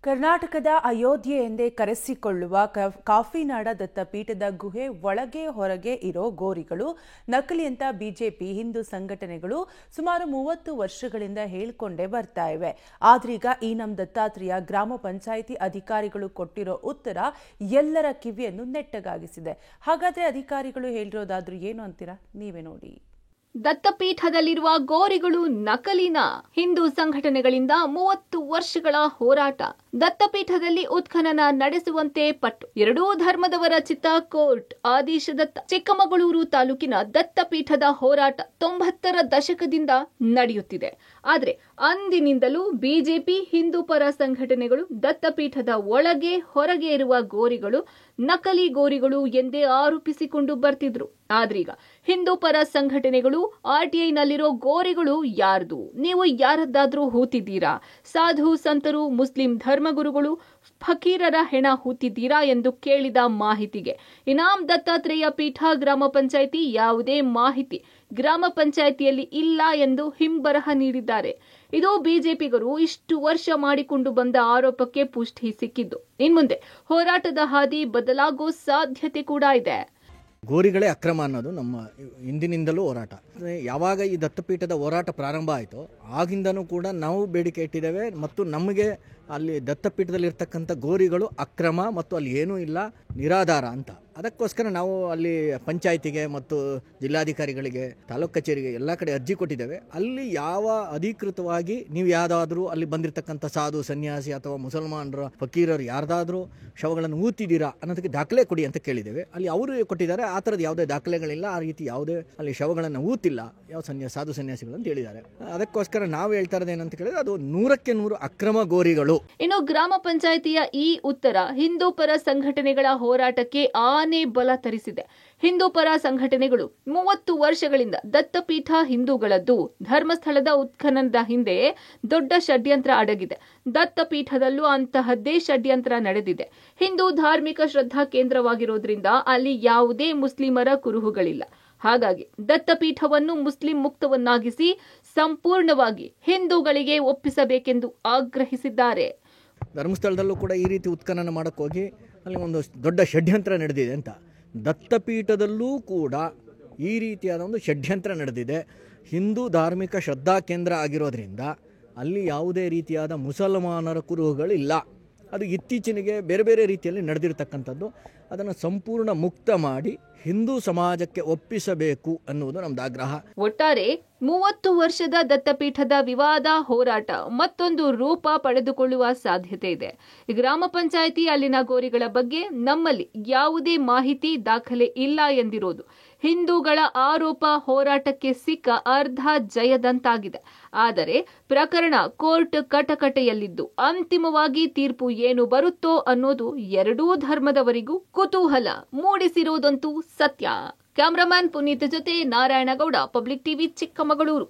ಕರ್ನಾಟಕದ ಅಯೋಧ್ಯೆ ಎಂದೇ ಕರೆಸಿಕೊಳ್ಳುವ ಕಾಫಿನಾಡ ದತ್ತಪೀಠದ ಗುಹೆ ಒಳಗೆ ಹೊರಗೆ ಇರೋ ಗೋರಿಗಳು ನಕಲಿ ಅಂತ ಬಿಜೆಪಿ ಹಿಂದೂ ಸಂಘಟನೆಗಳು ಸುಮಾರು 30 ವರ್ಷಗಳಿಂದ ಹೇಳಿಕೊಂಡೇ ಬರ್ತಾ ಇವೆ. ಆದ್ರೀಗ ಈ ನಮ್ಮ ದತ್ತಾತ್ರೇಯ ಗ್ರಾಮ ಪಂಚಾಯಿತಿ ಅಧಿಕಾರಿಗಳು ಕೊಟ್ಟಿರೋ ಉತ್ತರ ಎಲ್ಲರ ಕಿವಿಯನ್ನು ನೆಟ್ಟಗಾಗಿಸಿದೆ. ಹಾಗಾದ್ರೆ ಅಧಿಕಾರಿಗಳು ಹೇಳಿರೋದಾದ್ರೂ ಏನು ಅಂತೀರಾ? ನೀವೇ ನೋಡಿ. ದತ್ತಪೀಠದಲ್ಲಿರುವ ಗೋರಿಗಳು ನಕಲಿನ? ಹಿಂದೂ ಸಂಘಟನೆಗಳಿಂದ 30 ವರ್ಷಗಳ ಹೋರಾಟ. ದತ್ತಪೀಠದಲ್ಲಿ ಉತ್ಖನನ ನಡೆಸುವಂತೆ ಪಟ್ಟು ಎರಡೂ ಧರ್ಮದವರ ಚಿತ್ತ ಕೋರ್ಟ್ ಆದೇಶದತ್ತ. ಚಿಕ್ಕಮಗಳೂರು ತಾಲೂಕಿನ ದತ್ತಪೀಠದ ಹೋರಾಟ 90ರ ದಶಕದಿಂದ ನಡೆಯುತ್ತಿದೆ. ಆದ್ರೆ ಅಂದಿನಿಂದಲೂ ಬಿಜೆಪಿ ಹಿಂದೂ ಪರ ಸಂಘಟನೆಗಳು ದತ್ತಪೀಠದ ಒಳಗೆ ಹೊರಗೆ ಇರುವ ಗೋರಿಗಳು ನಕಲಿ ಗೋರಿಗಳು ಎಂದೇ ಆರೋಪಿಸಿಕೊಂಡು ಬರ್ತಿದ್ರು. ಆದ್ರೀಗ ಹಿಂದೂ ಪರ ಸಂಘಟನೆಗಳು ಆರ್ಟಿಐನಲ್ಲಿರೋ ಗೋರಿಗಳು ಯಾರ್ದು, ನೀವು ಯಾರದ್ದಾದ್ರೂ ಹೂತಿದ್ದೀರಾ, ಸಾಧು ಸಂತರು, ಮುಸ್ಲಿಂ ಧರ್ಮಗುರುಗಳು, ಫಕೀರರ ಹೆಣ ಹೂತಿದ್ದೀರಾ ಎಂದು ಕೇಳಿದ ಮಾಹಿತಿಗೆ ಇನಾಮ್ ದತ್ತಾತ್ರೇಯ ಪೀಠ ಗ್ರಾಮ ಪಂಚಾಯಿತಿ ಯಾವುದೇ ಮಾಹಿತಿ ಗ್ರಾಮ ಪಂಚಾಯಿತಿಯಲ್ಲಿ ಇಲ್ಲ ಎಂದು ಹಿಂಬರಹ ನೀಡಿದ್ದಾರೆ. ಇದು ಬಿಜೆಪಿಗರು ಇಷ್ಟು ವರ್ಷ ಮಾಡಿಕೊಂಡು ಬಂದ ಆರೋಪಕ್ಕೆ ಪುಷ್ಟಿ ಸಿಕ್ಕಿದ್ದು. ಇನ್ಮುಂದೆ ಹೋರಾಟದ ಹಾದಿ ಬದಲಾಗೋ ಸಾಧ್ಯತೆ ಕೂಡ ಇದೆ. ಗೋರಿಗಳೇ ಅಕ್ರಮ ಅನ್ನೋದು ನಮ್ಮ ಹಿಂದಿನಿಂದಲೂ ಹೋರಾಟ. ಯಾವಾಗ ಈ ದತ್ತಪೀಠದ ಹೋರಾಟ ಪ್ರಾರಂಭ ಆಯಿತು ಆಗಿಂದನೂ ಕೂಡ ನಾವು ಬೇಡಿಕೆ ಇಟ್ಟಿದ್ದೇವೆ. ಮತ್ತು ನಮಗೆ ಅಲ್ಲಿ ದತ್ತಪೀಠದಲ್ಲಿರ್ತಕ್ಕಂಥ ಗೋರಿಗಳು ಅಕ್ರಮ ಮತ್ತು ಅಲ್ಲಿ ಏನೂ ಇಲ್ಲ, ನಿರಾಧಾರ ಅಂತ. ಅದಕ್ಕೋಸ್ಕರ ನಾವು ಅಲ್ಲಿ ಪಂಚಾಯಿತಿಗೆ ಮತ್ತು ಜಿಲ್ಲಾಧಿಕಾರಿಗಳಿಗೆ, ತಾಲೂಕು ಕಚೇರಿಗೆ ಎಲ್ಲ ಕಡೆ ಅರ್ಜಿ ಕೊಟ್ಟಿದ್ದೇವೆ. ಅಲ್ಲಿ ಯಾವ ಅಧಿಕೃತವಾಗಿ ನೀವು ಯಾವುದಾದ್ರೂ ಅಲ್ಲಿ ಬಂದಿರತಕ್ಕಂಥ ಸಾಧು ಸನ್ಯಾಸಿ ಅಥವಾ ಮುಸಲ್ಮಾನರ ಫಕೀರರು ಯಾರ್ದಾದ್ರೂ ಶವಗಳನ್ನು ಊತಿದ್ದೀರಾ ಅನ್ನೋದಕ್ಕೆ ದಾಖಲೆ ಕೊಡಿ ಅಂತ ಕೇಳಿದ್ದೇವೆ. ಅಲ್ಲಿ ಅವರು ಕೊಟ್ಟಿದ್ದಾರೆ. ಆ ಥರದ ಯಾವುದೇ ದಾಖಲೆಗಳಿಲ್ಲ, ಆ ರೀತಿ ಯಾವುದೇ ಅಲ್ಲಿ ಶವಗಳನ್ನು ಊತಿಲ್ಲ ಯಾವ ಸಾಧು ಸನ್ಯಾಸಿಗಳು ಅಂತ ಹೇಳಿದ್ದಾರೆ. ಅದಕ್ಕೋಸ್ಕರ ನಾವು ಹೇಳ್ತಾ ಇರೋದು ಏನಂತ ಕೇಳಿದ್ರೆ ಅದು 100ಕ್ಕೆ 100 ಅಕ್ರಮ ಗೋರಿಗಳು. ಇನ್ನು ಗ್ರಾಮ ಪಂಚಾಯಿತಿಯ ಈ ಉತ್ತರ ಹಿಂದೂ ಪರ ಸಂಘಟನೆಗಳ ಹೋರಾಟಕ್ಕೆ ಆನೆ ಬಲ ತರಿಸಿದೆ. ಹಿಂದೂ ಪರ ಸಂಘಟನೆಗಳು 30 ವರ್ಷಗಳಿಂದ ದತ್ತಪೀಠ ಹಿಂದೂಗಳದ್ದು, ಧರ್ಮಸ್ಥಳದ ಉತ್ಖನನದ ಹಿಂದೆ ದೊಡ್ಡ ಷಡ್ಯಂತ್ರ ಅಡಗಿದೆ. ದತ್ತಪೀಠದಲ್ಲೂ ಅಂತಹದ್ದೇ ಷಡ್ಯಂತ್ರ ನಡೆದಿದೆ. ಹಿಂದೂ ಧಾರ್ಮಿಕ ಶ್ರದ್ಧಾ ಕೇಂದ್ರವಾಗಿರೋದ್ರಿಂದ ಅಲ್ಲಿ ಯಾವುದೇ ಮುಸ್ಲಿಮರ ಕುರುಹುಗಳಿಲ್ಲ. ಹಾಗಾಗಿ ದತ್ತಪೀಠವನ್ನು ಮುಸ್ಲಿಂ ಮುಕ್ತವನ್ನಾಗಿಸಿ ಸಂಪೂರ್ಣವಾಗಿ ಹಿಂದೂಗಳಿಗೆ ಒಪ್ಪಿಸಬೇಕೆಂದು ಆಗ್ರಹಿಸಿದ್ದಾರೆ. ಧರ್ಮಸ್ಥಳದಲ್ಲೂ ಕೂಡ ಈ ರೀತಿ ಉತ್ಖನನ ಮಾಡಕ್ಕೆ ಹೋಗಿ ಅಲ್ಲಿ ಒಂದು ದೊಡ್ಡ ಷಡ್ಯಂತ್ರ ನಡೆದಿದೆ ಅಂತ. ದತ್ತಪೀಠದಲ್ಲೂ ಕೂಡ ಈ ರೀತಿಯಾದ ಒಂದು ಷಡ್ಯಂತ್ರ ನಡೆದಿದೆ. ಹಿಂದೂ ಧಾರ್ಮಿಕ ಶ್ರದ್ಧಾ ಕೇಂದ್ರ ಆಗಿರೋದ್ರಿಂದ ಅಲ್ಲಿ ಯಾವುದೇ ರೀತಿಯಾದ ಮುಸಲ್ಮಾನರ ಕುರುಹುಗಳಿಲ್ಲ. ಅದು ಇತ್ತೀಚೆಗೆ ಬೇರೆ ಬೇರೆ ರೀತಿಯಲ್ಲಿ ನಡೆದಿರ್ತಕ್ಕಂಥದ್ದು. ಅದನ್ನು ಸಂಪೂರ್ಣ ಮುಕ್ತ ಮಾಡಿ ಹಿಂದೂ ಸಮಾಜಕ್ಕೆ ಒಪ್ಪಿಸಬೇಕು ಅನ್ನುವುದು ನಮ್ದು ಆಗ್ರಹ. ಒಟ್ಟಾರೆ 30 ವರ್ಷದ ದತ್ತಪೀಠದ ವಿವಾದ ಹೋರಾಟ ಮತ್ತೊಂದು ರೂಪ ಪಡೆದುಕೊಳ್ಳುವ ಸಾಧ್ಯತೆ ಇದೆ. ಗ್ರಾಮ ಪಂಚಾಯಿತಿ ಅಲ್ಲಿನ ಗೋರಿಗಳ ಬಗ್ಗೆ ನಮ್ಮಲ್ಲಿ ಯಾವುದೇ ಮಾಹಿತಿ ದಾಖಲೆ ಇಲ್ಲ ಎಂದಿರೋದು ಹಿಂದೂಗಳ ಆರೋಪ ಹೋರಾಟಕ್ಕೆ ಸಿಕ್ಕ ಅರ್ಧ ಜಯದಂತಾಗಿದೆ. ಆದರೆ ಪ್ರಕರಣ ಕೋರ್ಟ್ ಕಟಕಟೆಯಲ್ಲಿದ್ದು ಅಂತಿಮವಾಗಿ ತೀರ್ಪು ಏನು ಬರುತ್ತೋ ಅನ್ನೋದು ಎರಡೂ ಧರ್ಮದವರಿಗೂ ಕುತೂಹಲ ಮೂಡಿಸಿರೋದಂತೂ ಸತ್ಯ. ಕ್ಯಾಮರಾಮನ್ ಪುನೀತ್ ಜೊತೆ ನಾರಾಯಣಗೌಡ, ಪಬ್ಲಿಕ್ ಟಿವಿ, ಚಿಕ್ಕಮಗಳೂರು.